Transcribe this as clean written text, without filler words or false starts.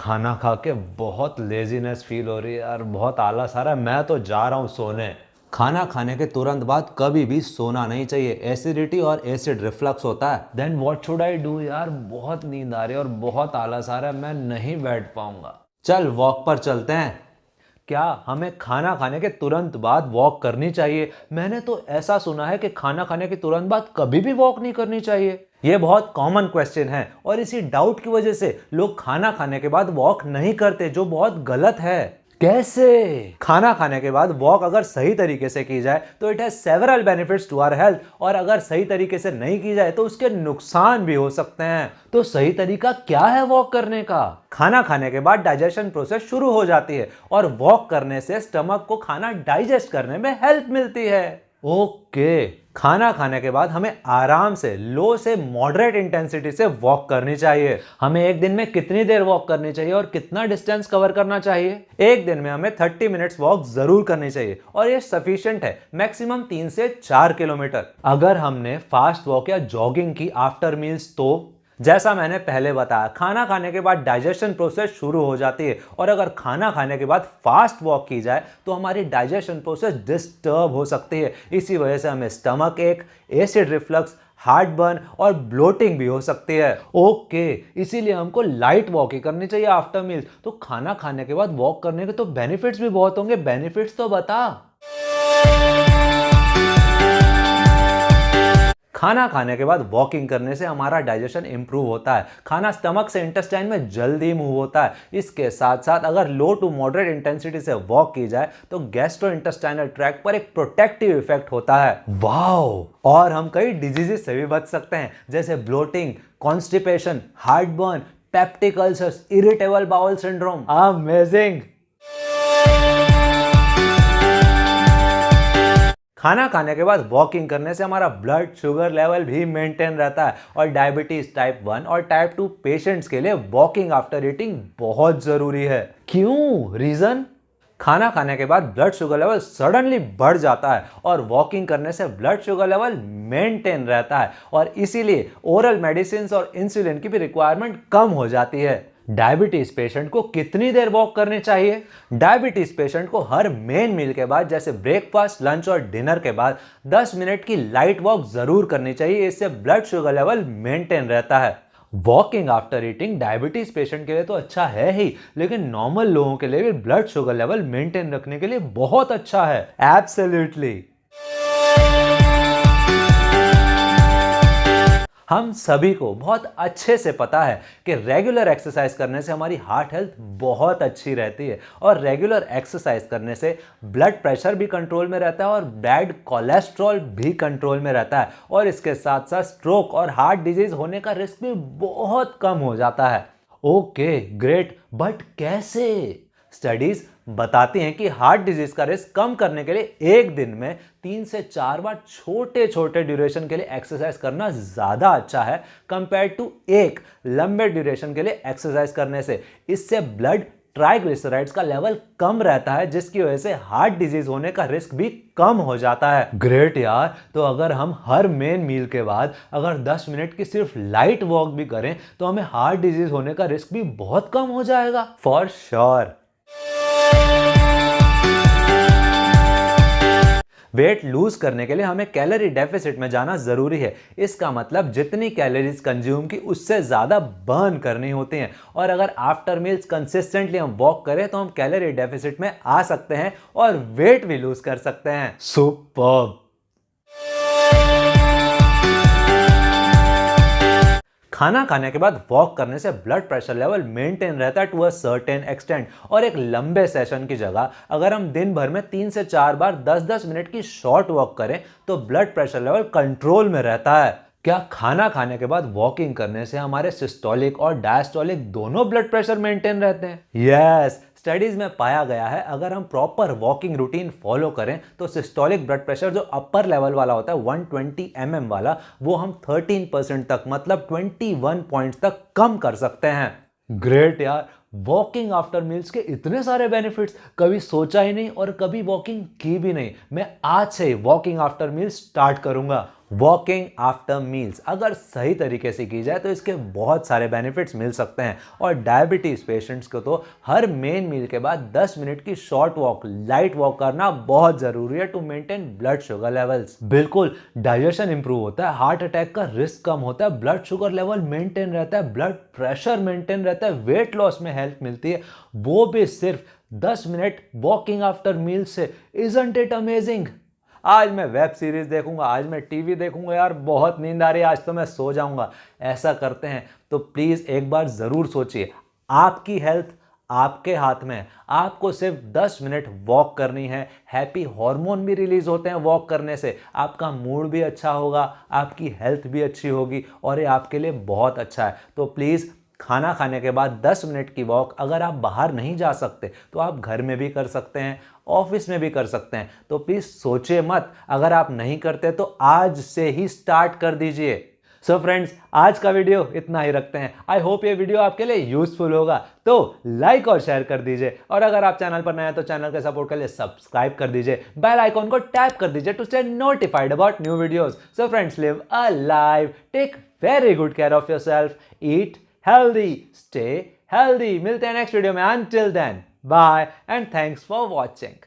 खाना खा के बहुत लेजीनेस फील हो रही है यार, बहुत आलस आ रहा है। मैं तो जा रहा हूँ सोने। खाना खाने के तुरंत बाद कभी भी सोना नहीं चाहिए, एसिडिटी और एसिड रिफ्लक्स होता है। Then what should I do यार, बहुत नींद आ रही है और बहुत आलस आ रहा है, मैं नहीं बैठ पाऊंगा। चल वॉक पर चलते हैं। क्या हमें खाना खाने के तुरंत बाद वॉक करनी चाहिए? मैंने तो ऐसा सुना है कि खाना खाने के तुरंत बाद कभी भी वॉक नहीं करनी चाहिए। ये बहुत कॉमन क्वेश्चन है और इसी डाउट की वजह से लोग खाना खाने के बाद वॉक नहीं करते, जो बहुत गलत है। कैसे? खाना खाने के बाद वॉक अगर सही तरीके से की जाए तो it has several benefits to our health, और अगर सही तरीके से नहीं की जाए तो उसके नुकसान भी हो सकते हैं। तो सही तरीका क्या है वॉक करने का? खाना खाने के बाद डाइजेशन प्रोसेस शुरू हो जाती है और वॉक करने से स्टमक को खाना डाइजेस्ट करने में हेल्प मिलती है। ओके, खाना खाने के बाद हमें आराम से लो से मॉडरेट इंटेंसिटी से वॉक करनी चाहिए। हमें एक दिन में कितनी देर वॉक करनी चाहिए और कितना डिस्टेंस कवर करना चाहिए? एक दिन में हमें 30 मिनट्स वॉक जरूर करनी चाहिए और ये सफिशिएंट है, मैक्सिमम 3 से 4 किलोमीटर। अगर हमने फास्ट वॉक या जॉगिंग की आफ्टर मील्स तो जैसा मैंने पहले बताया, खाना खाने के बाद डाइजेशन प्रोसेस शुरू हो जाती है और अगर खाना खाने के बाद फास्ट वॉक की जाए तो हमारी डाइजेशन प्रोसेस डिस्टर्ब हो सकती है। इसी वजह से हमें स्टमक एक, एसिड रिफ्लक्स, हार्ट बर्न और ब्लोटिंग भी हो सकती है। ओके, इसीलिए हमको लाइट वॉक ही करनी चाहिए आफ्टर मील्स। तो खाना खाने के बाद वॉक करने के तो बेनिफिट्स भी बहुत होंगे, बेनिफिट्स तो बता। खाना खाने के बाद वॉकिंग करने से हमारा डाइजेशन इंप्रूव होता है, खाना स्टमक से इंटेस्टाइन में जल्दी मूव होता है। इसके साथ साथ अगर लो टू मॉडरेट इंटेंसिटी से वॉक की जाए तो गैस्ट्रो इंटेस्टाइनल ट्रैक्ट पर एक प्रोटेक्टिव इफेक्ट होता है। वाओ! और हम कई डिजीजेस से भी बच सकते हैं, जैसे bloating, constipation, heart burn, peptic ulcers, irritable bowel syndrome. Amazing! खाना खाने के बाद वॉकिंग करने से हमारा ब्लड शुगर लेवल भी मेंटेन रहता है और डायबिटीज टाइप 1 और टाइप 2 पेशेंट्स के लिए वॉकिंग आफ्टर ईटिंग बहुत जरूरी है। क्यों? रीजन? खाना खाने के बाद ब्लड शुगर लेवल सडनली बढ़ जाता है और वॉकिंग करने से ब्लड शुगर लेवल मेंटेन रहता है और इसीलिए ओरल मेडिसिन और इंसुलिन की भी रिक्वायरमेंट कम हो जाती है। डायबिटीज पेशेंट को कितनी देर वॉक करनी चाहिए? डायबिटीज पेशेंट को हर मेन मील के बाद, जैसे ब्रेकफास्ट, लंच और डिनर के बाद 10 मिनट की लाइट वॉक जरूर करनी चाहिए। इससे ब्लड शुगर लेवल मेंटेन रहता है। Walking after eating diabetes patient के लिए तो अच्छा है ही, लेकिन नॉर्मल लोगों के लिए भी ब्लड शुगर लेवल मेंटेन रखने के लिए बहुत अच्छा है। एब्सोल्युटली। हम सभी को बहुत अच्छे से पता है कि रेगुलर एक्सरसाइज करने से हमारी हार्ट हेल्थ बहुत अच्छी रहती है और रेगुलर एक्सरसाइज करने से ब्लड प्रेशर भी कंट्रोल में रहता है और बैड कोलेस्ट्रॉल भी कंट्रोल में रहता है और इसके साथ साथ स्ट्रोक और हार्ट डिजीज होने का रिस्क भी बहुत कम हो जाता है। ओके, ग्रेट, बट कैसे? स्टडीज बताती हैं कि हार्ट डिजीज का रिस्क कम करने के लिए एक दिन में 3 से 4 बार छोटे छोटे ड्यूरेशन के लिए एक्सरसाइज करना ज्यादा अच्छा है कंपेयर टू एक लंबे ड्यूरेशन के लिए एक्सरसाइज करने से। इससे ब्लड ट्राइग्लिसराइड्स का लेवल कम रहता है, जिसकी वजह से हार्ट डिजीज होने का रिस्क भी कम हो जाता है। ग्रेट यार, तो अगर हम हर मेन मील के बाद अगर 10 मिनट की सिर्फ लाइट वॉक भी करें तो हमें हार्ट डिजीज होने का रिस्क भी बहुत कम हो जाएगा। For sure. वेट लूज करने के लिए हमें कैलोरी डेफिसिट में जाना जरूरी है। इसका मतलब जितनी कैलोरीज कंज्यूम की उससे ज्यादा बर्न करनी होती हैं और अगर आफ्टर मील्स कंसिस्टेंटली हम वॉक करें तो हम कैलोरी डेफिसिट में आ सकते हैं और वेट भी लूज कर सकते हैं। सुपर्ब! खाना खाने के बाद वॉक करने से ब्लड प्रेशर लेवल मेंटेन रहता है टू अ सर्टेन एक्सटेंट और एक लंबे सेशन की जगह अगर हम दिन भर में 3 से 4 बार 10-10 मिनट की शॉर्ट वॉक करें तो ब्लड प्रेशर लेवल कंट्रोल में रहता है। क्या खाना खाने के बाद वॉकिंग करने से हमारे सिस्टोलिक और डायस्टोलिक दोनों ब्लड प्रेशर मेंटेन रहते हैं? यस, स्टडीज में पाया गया है अगर हम प्रॉपर वॉकिंग रूटीन फॉलो करें तो सिस्टोलिक ब्लड प्रेशर जो अपर लेवल वाला होता है 120 mm वाला, वो हम 13% तक मतलब 21 पॉइंट्स तक कम कर सकते हैं। ग्रेट यार, वॉकिंग आफ्टर मील्स के इतने सारे बेनिफिट्स, कभी सोचा ही नहीं और कभी वॉकिंग की भी नहीं। मैं आज से वॉकिंग आफ्टर मील्स स्टार्ट करूंगा। वॉकिंग आफ्टर मील्स अगर सही तरीके से की जाए तो इसके बहुत सारे बेनिफिट्स मिल सकते हैं। और डायबिटीज पेशेंट्स को तो हर मेन मील के बाद 10 मिनट की शॉर्ट वॉक, लाइट वॉक करना बहुत जरूरी है to maintain blood sugar levels. बिल्कुल, डाइजेशन इंप्रूव होता है, हार्ट अटैक का रिस्क कम होता है, ब्लड शुगर लेवल मेंटेन रहता है, ब्लड प्रेशर मेंटेन रहता है, वेट लॉस में हेल्प मिलती है, वो भी सिर्फ 10 मिनट वॉकिंग आफ्टर मील से। Isn't it amazing? आज मैं वेब सीरीज देखूंगा, आज मैं टीवी देखूंगा, यार बहुत नींद आ रही है, आज तो मैं सो जाऊंगा। ऐसा करते हैं तो प्लीज एक बार जरूर सोचिए। आपकी हेल्थ आपके हाथ में है, आपको सिर्फ 10 मिनट वॉक करनी है। हैप्पी हार्मोन भी रिलीज होते हैं वॉक करने से, आपका मूड भी अच्छा होगा, आपकी हेल्थ भी अच्छी होगी और ये आपके लिए बहुत अच्छा है। तो प्लीज खाना खाने के बाद 10 मिनट की वॉक, अगर आप बाहर नहीं जा सकते तो आप घर में भी कर सकते हैं, ऑफिस में भी कर सकते हैं। तो प्लीज सोचिए मत, अगर आप नहीं करते तो आज से ही स्टार्ट कर दीजिए। सो फ्रेंड्स, आज का वीडियो इतना ही रखते हैं। आई होप ये वीडियो आपके लिए यूजफुल होगा, तो लाइक और शेयर कर दीजिए। और अगर आप चैनल पर नए हैं तो चैनल के सपोर्ट के लिए सब्सक्राइब कर दीजिए, बेल आइकॉन को टैप कर दीजिए to stay notified about new videos. So friends, live a life, take very good care of yourself, eat healthy, stay healthy। मिलते हैं नेक्स्ट वीडियो में। Until then, bye and thanks for watching।